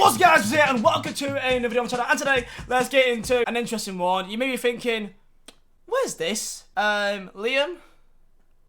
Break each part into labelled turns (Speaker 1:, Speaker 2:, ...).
Speaker 1: What's up guys, Vizeh, and welcome to another video on my channel. And today, let's get into an interesting one. You may be thinking, where's this? Liam?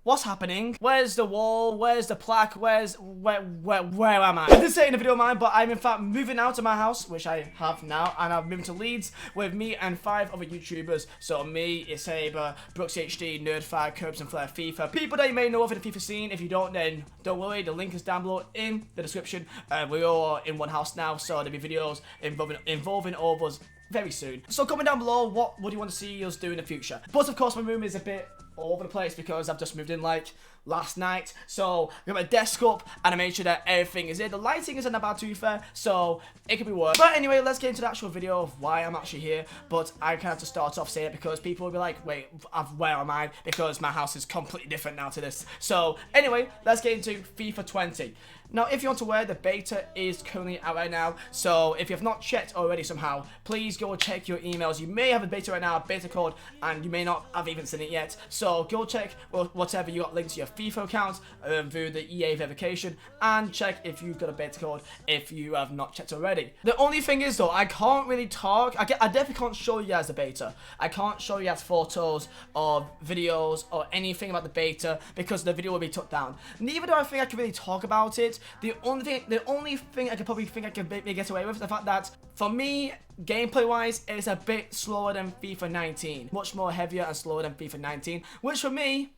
Speaker 1: What's happening? Where's the wall? Where's the plaque? Where am I? I didn't say it in the video of mine, but I'm in fact moving out of my house, which I have now, and I've moved to Leeds with me and 5 other YouTubers. So me, Isaber, Brooks HD, Nerd5, Curbs and Flair FIFA. People that you may know of in the FIFA scene. If you don't, then don't worry, the link is down below in the description. We're all in one house now, so there'll be videos involving all of us very soon. So comment down below, what would you want to see us do in the future? But of course my room is a bit all over the place because I've just moved in like last night. So I got my desk up and I made sure that everything is here. The lighting isn't bad, to be fair, so it could be worse. But anyway, let's get into the actual video of why I'm actually here. But I kind of have to start off saying it because people will be like, wait, where am I? Because my house is completely different now to this. So anyway, let's get into FIFA 20. Now, if you want to wear, the beta is currently out right now. So if you have not checked already somehow, please go check your emails. You may have a beta right now, a beta code, and you may not have even seen it yet. So go check whatever you got linked to your FIFA account through the EA verification, and check if you've got a beta code if you have not checked already. The only thing is though, I can't really talk. I definitely can't show you guys the beta. I can't show you guys photos or videos or anything about the beta because the video will be took down. Neither do I think I can really talk about it. The only thing I could probably think I could maybe get away with is the fact that, for me, gameplay-wise, it's a bit slower than FIFA 19. Much more heavier and slower than FIFA 19, which for me,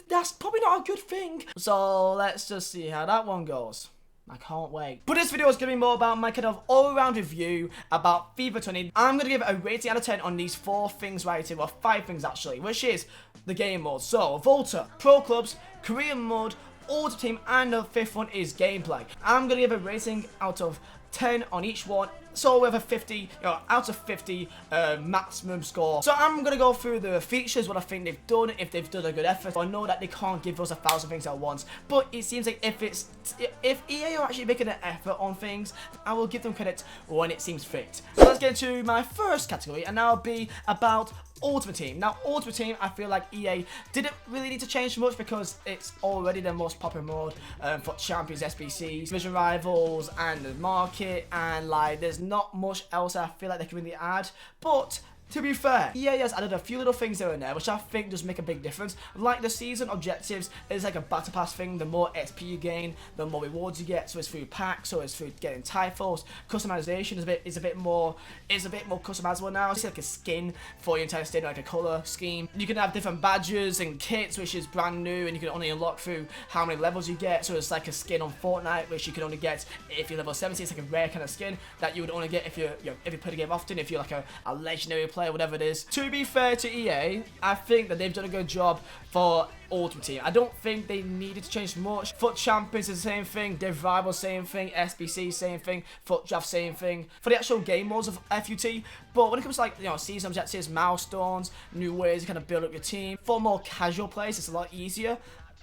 Speaker 1: that's probably not a good thing. So let's just see how that one goes. I can't wait. But this video is going to be more about my kind of all-around review about FIFA 20. I'm going to give it a rating out of 10 on these 4 things right here. Well, 5 things actually, which is the game mode. So, Volta, Pro Clubs, Career Mode, Ultimate Team, and the 5th one is gameplay. I'm going to give a rating out of 10 on each one. So we have a 50, out of 50 maximum score. So I'm going to go through the features, what I think they've done, if they've done a good effort. I know that they can't give us 1,000 things at once, but it seems like if EA are actually making an effort on things, I will give them credit when it seems fit. So let's get into my first category, and that'll be about Ultimate Team. Now, Ultimate Team, I feel like EA didn't really need to change much because it's already the most popular mode for Champions, SBCs, Division Rivals, and the market, and like there's not much else I feel like they can really add. But to be fair, EA has added a few little things here and there, which I think does make a big difference. Like the season objectives is like a battle pass thing. The more XP you gain, the more rewards you get. So it's through packs, so it's through getting titles. Customization is a bit more customizable now. It's like a skin for your entire stadium, like a color scheme. You can have different badges and kits, which is brand new, and you can only unlock through how many levels you get. So it's like a skin on Fortnite, which you can only get if you're level 70. It's like a rare kind of skin that you would only get if you play the game often. If you're like a legendary player, whatever it is. To be fair to EA, I think that they've done a good job for Ultimate Team. I don't think they needed to change much. Foot Champions is the same thing, Div Rivals same thing, SBC same thing, Foot Draft same thing. For the actual game modes of FUT, but when it comes to like season objectives, milestones, new ways to kind of build up your team, for more casual players, it's a lot easier.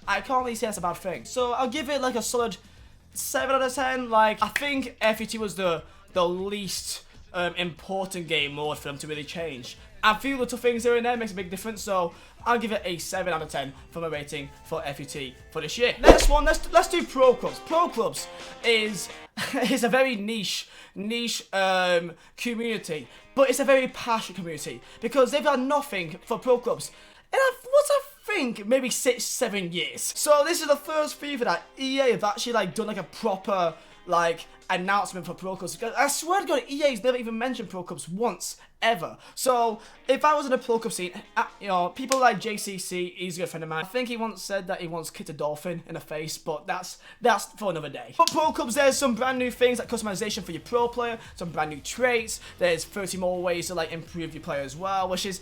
Speaker 1: I can't really say that's a bad thing. So I'll give it like a solid 7 out of 10. Like I think FUT was the least important game mode for them to really change. A few little things here and there makes a big difference, so I'll give it a 7 out of 10 for my rating for FUT for this year. Next one, let's do Pro Clubs. Pro Clubs is a very niche community, but it's a very passionate community because they've had nothing for Pro Clubs in I think maybe 6-7 years. So this is the first FIFA that EA have actually like done like a proper like announcement for Pro Clubs. I swear to God, EA's never even mentioned Pro Clubs once, ever. So if I was in a Pro Club scene, people like JCC, he's a good friend of mine. I think he once said that he once kicked a dolphin in the face, but that's for another day. But Pro Clubs, there's some brand new things like customization for your pro player, some brand new traits. There's 30 more ways to like improve your player as well, which is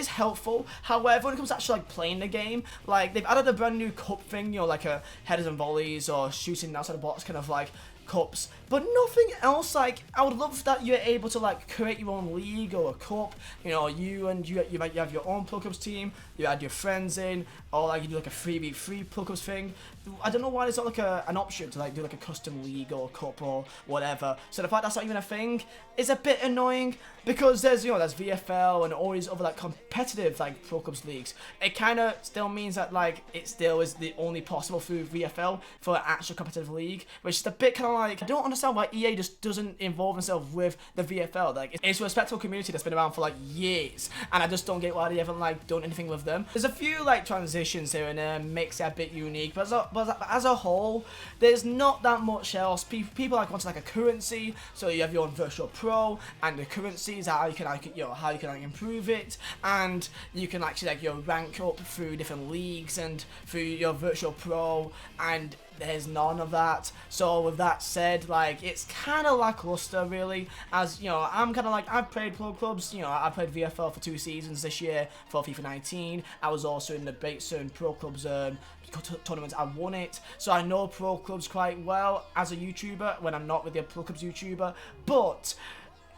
Speaker 1: helpful. However, when it comes to actually like playing the game, like they've added a brand new cup thing, like a headers and volleys or shooting outside the box kind of like cups, but nothing else. Like I would love that you're able to like create your own league or a cup. You have your own Pro Clubs team. You add your friends in, or like you do like a 3v3 Pro Clubs thing. I don't know why there's not like an option to like do like a custom league or cup or whatever. So the fact that's not even a thing is a bit annoying because there's there's VFL and all these other like competitive like Pro Clubs leagues. It kind of still means that like it still is the only possible through VFL for an actual competitive league, which is a bit kind of like, I don't understand why EA just doesn't involve themselves with the VFL. Like, it's a respectable community that's been around for like years, and I just don't get why they haven't like done anything with them. There's a few like transitions here and there, makes it a bit unique, but as a whole, there's not that much else. People like want like a currency, so you have your own virtual pro, and the currency is how you can like, you know, how you can like improve it, and you can actually like, you know, rank up through different leagues and through your virtual pro, and there's none of that. So with that said, like, it's kind of lackluster really, as you know, I'm kind of like, I've played pro clubs, you know, I played VFL for 2 seasons this year for FIFA 19. I was also in the Bateson Pro Clubs tournament. I won it, so I know pro clubs quite well as a YouTuber when I'm not with the pro clubs YouTuber, but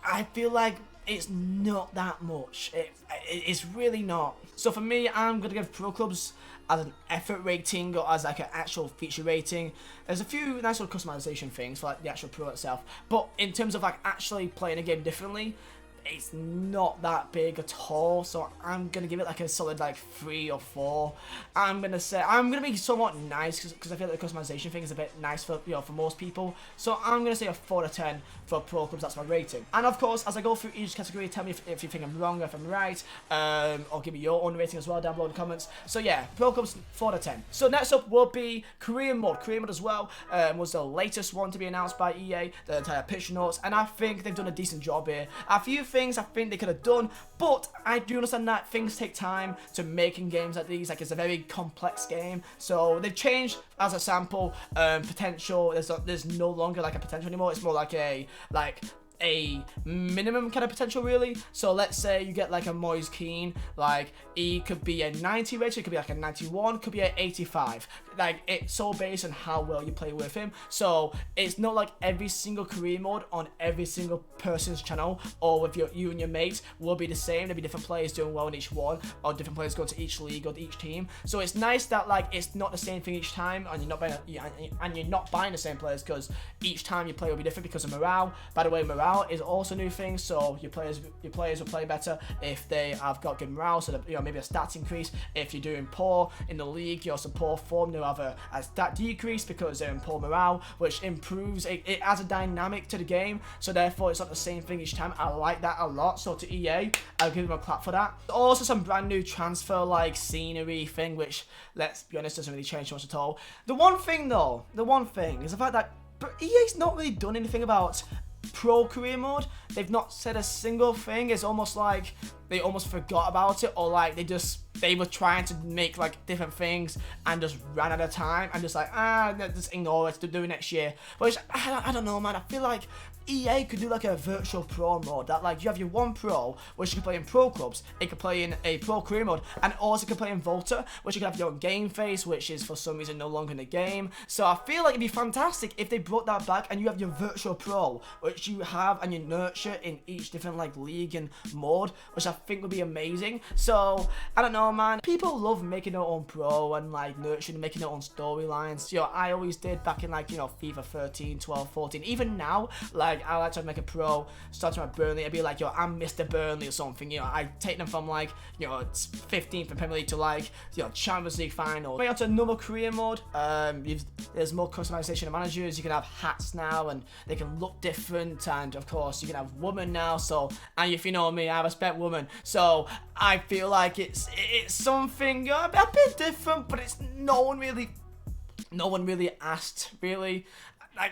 Speaker 1: I feel like it's not that much. It's really not. So for me, I'm gonna give pro clubs as an effort rating or as like an actual feature rating. There's a few nice little customization things for like the actual pro itself, but in terms of like actually playing a game differently, it's not that big at all. So I'm gonna give it like a solid like 3 or 4. I'm gonna be somewhat nice because I feel like the customization thing is a bit nice for, you know, for most people. So I'm gonna say a 4 to 10 for pro clubs. That's my rating. And of course, as I go through each category, tell me if you think I'm wrong or if I'm right, or give me your own rating as well down below in the comments. So yeah, pro clubs 4 to 10. So next up will be career mode. Career mode as well was the latest one to be announced by EA, the entire pitch notes, and I think they've done a decent job here. A few things I think they could have done, but I do understand that things take time to making games like these. Like, it's a very complex game, so they've changed as a sample potential. There's no longer like a potential anymore. It's more like a minimum kind of potential really. So let's say you get like a Moise Keane, like he could be a 90 rating, it could be like a 91, could be an 85. Like, it's so based on how well you play with him. So it's not like every single career mode on every single person's channel or with you and your mates will be the same. There'll be different players doing well in each one, or different players go to each league or each team. So it's nice that like it's not the same thing each time, and you're not buying the same players, because each time you play will be different because of morale. By the way, morale is also a new thing, so your players will play better if they have got good morale. So that, you know, maybe a stats increase. If you're doing poor in the league, your support form will have a stat decrease because they're in poor morale, which improves it adds a dynamic to the game. So therefore, it's not the same thing each time. I like that a lot. So to EA, I'll give them a clap for that. Also, some brand new transfer like scenery thing, which, let's be honest, doesn't really change much at all. The one thing is the fact that EA's not really done anything about pro career mode. They've not said a single thing. It's almost like they almost forgot about it, or like they were trying to make like different things and just ran out of time and just like, just ignore it, to do it next year. But I don't know, man. I feel like EA could do like a virtual pro mode that like you have your one pro, which you can play in pro clubs, it could play in a pro career mode, and also can play in Volta, which you can have your own game phase, which is for some reason no longer in the game. So I feel like it'd be fantastic if they brought that back and you have your virtual pro, which you have and you nurture in each different like league and mode, which I think would be amazing. So I don't know, man. People love making their own pro and like nurturing, making their own storylines. You know, I always did back in like, you know, FIFA 13, 12, 14. Even now, like, I like to make a pro, starting at Burnley, I'd be like, yo, I'm Mr. Burnley or something. You know, I take them from like, you know, 15th in Premier League to like, you know, Champions League final. Going on to another career mode, there's more customization of managers. You can have hats now and they can look different, and of course you can have women now. So, and if you know me, I respect women. So I feel like it's something a bit different, but it's no one really asked really. Like,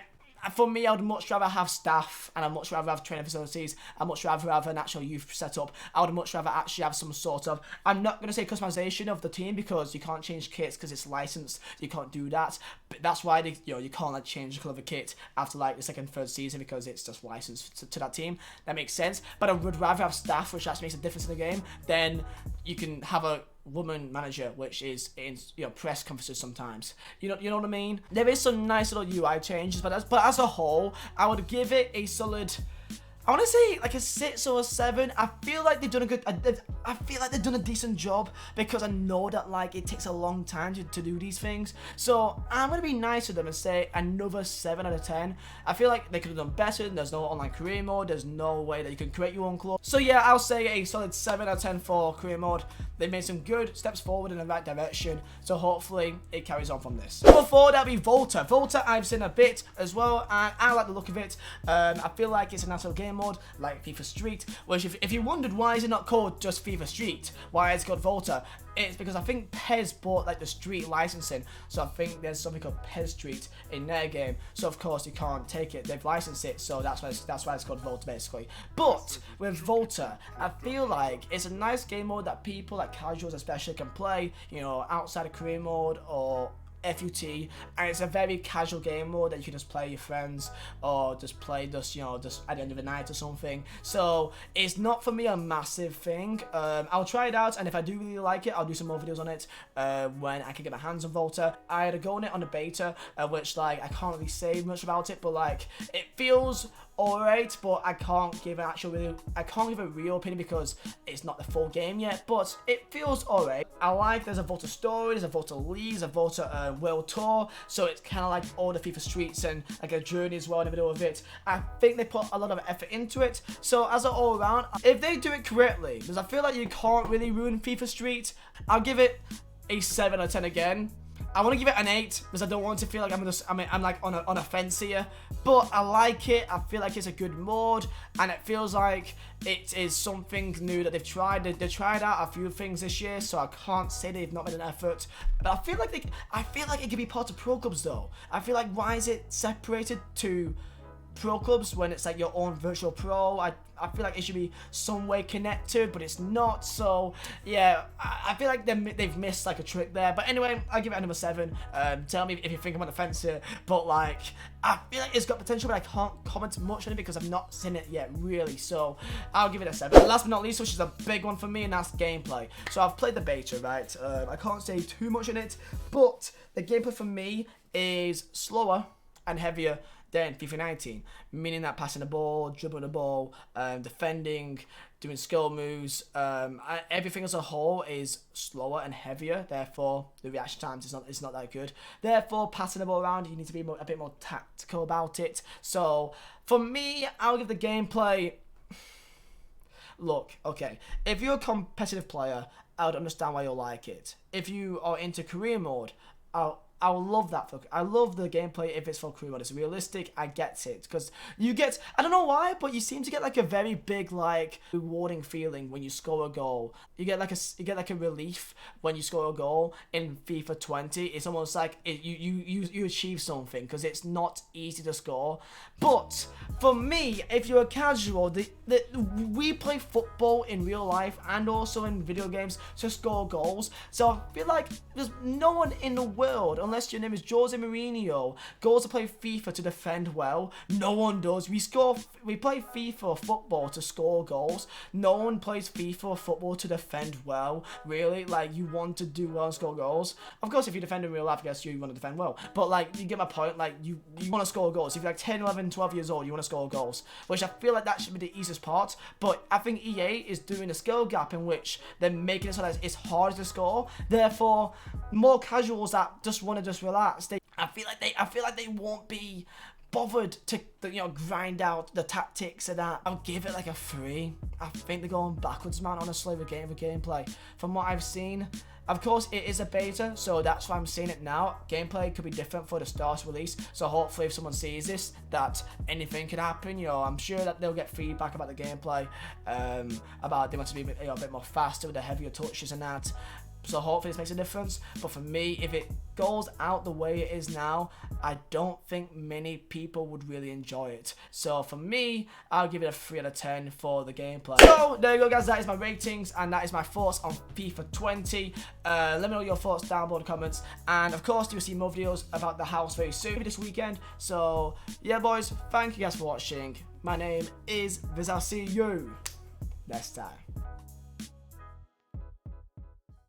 Speaker 1: for me, I would much rather have staff, and I'd much rather have training facilities. I'd much rather have an actual youth setup. I would much rather actually have some sort of, I'm not going to say customization of the team, because you can't change kits because it's licensed. You can't do that. But that's why they, you know, you can't like change the colour of a kit after like the second, third season, because it's just licensed to that team. That makes sense. But I would rather have staff, which actually makes a difference in the game. Then you can have a woman manager, which is in, you know, press conferences sometimes. You know what I mean? There is some nice little UI changes, but as a whole, I would give it a solid, I want to say like a 6 or a 7. I feel like they've done a good, I feel like they've done a decent job, because I know that like it takes a long time to do these things. So I'm going to be nice with them and say another 7 out of 10. I feel like they could have done better. There's no online career mode. There's no way that you can create your own club. So yeah, I'll say a solid 7 out of 10 for career mode. They made some good steps forward in the right direction. So hopefully it carries on from this. Number 4, that'll be Volta. Volta I've seen a bit as well, and I like the look of it. I feel like it's a nice little game mode like FIFA Street, which if you wondered why is it not called just FIFA Street, why it's called Volta, it's because I think PES bought like the Street licensing, so I think there's something called PES Street in their game, so of course you can't take it, they've licensed it, so that's why it's called Volta basically. But with Volta, I feel like it's a nice game mode that people like casuals especially can play, you know, outside of career mode or FUT, and it's a very casual game mode that you can just play with your friends, or just play just at the end of the night or something. So it's not for me a massive thing. I'll try it out, and if I do really like it, I'll do some more videos on it when I can get my hands on Volta. I had a go on it on the beta, which like I can't really say much about it, but like it feels alright, but I can't give a real opinion because it's not the full game yet, but it feels alright. I like there's a Volta story, there's a Volta League, there's a Volta World Tour, so it's kind of like all the FIFA Streets and like a journey as well in the middle of it. I think they put a lot of effort into it, so as an all around, if they do it correctly, because I feel like you can't really ruin FIFA Street, I'll give it a 7 out of 10 again. I want to give it an 8 because I don't want to feel like I'm like on a fence here, but I like it. I feel like it's a good mode, and it feels like it is something new that they've tried. They tried out a few things this year, so I can't say they've not made an effort. But I feel like it could be part of pro clubs though. I feel like why is it separated to pro clubs when it's like your own virtual pro? I feel like it should be some way connected, but it's not. So yeah, I feel like they've missed like a trick there. But anyway, I'll give it a number 7. Tell me if you think I'm on the fence here, but like I feel like it's got potential, but I can't comment much on it because I've not seen it yet really. So I'll give it a 7. Last but not least, which is a big one for me, and that's gameplay. So I've played the beta, right? I can't say too much in it, but the gameplay for me is slower and heavier than FIFA 19, meaning that passing the ball, dribbling the ball, defending, doing skill moves, everything as a whole is slower and heavier. Therefore, the reaction times is not that good. Therefore, passing the ball around, you need to be a bit more tactical about it. So for me, I'll give the gameplay. Look, okay, if you're a competitive player, I would understand why you'll like it. If you are into career mode, I will love that. I love the gameplay if it's for career mode. It's realistic. I get it. Because you get, I don't know why, but you seem to get like a very big, like, rewarding feeling when you score a goal. You get like a relief when you score a goal in FIFA 20. It's almost like you achieve something because it's not easy to score. But for me, if you're a casual, we play football in real life and also in video games to score goals. So I feel like there's no one in the world, unless your name is Jose Mourinho, goes to play FIFA to defend well. No one does. We play FIFA or football to score goals. No one plays FIFA or football to defend well. Really, like, you want to do well and score goals. Of course, if you defend in real life, I guess you want to defend well. But like, you get my point. Like, you want to score goals. If you're like 10, 11, 12 years old, you want to score goals, which I feel like that should be the easiest part. But I think EA is doing a skill gap in which they're making it so that it's harder to score. Therefore, more casuals that just want to just relax, I feel like they won't be bothered to grind out the tactics and that. I'll give it like a 3. I think they're going backwards, man, honestly, with gameplay. From what I've seen, of course it is a beta, so that's why I'm seeing it now. Gameplay could be different for the start release, so hopefully if someone sees this, that anything could happen. I'm sure that they'll get feedback about the gameplay, about they want to be a bit more faster with the heavier touches and that. So hopefully this makes a difference. But for me, if it goes out the way it is now, I don't think many people would really enjoy it. So for me, I'll give it a 3 out of 10 for the gameplay. So there you go, guys. That is my ratings and that is my thoughts on FIFA 20. Let me know your thoughts down below in the comments. And of course, you'll see more videos about the house very soon this weekend. So yeah, boys, thank you guys for watching. My name is Vizeh. I'll see you next time.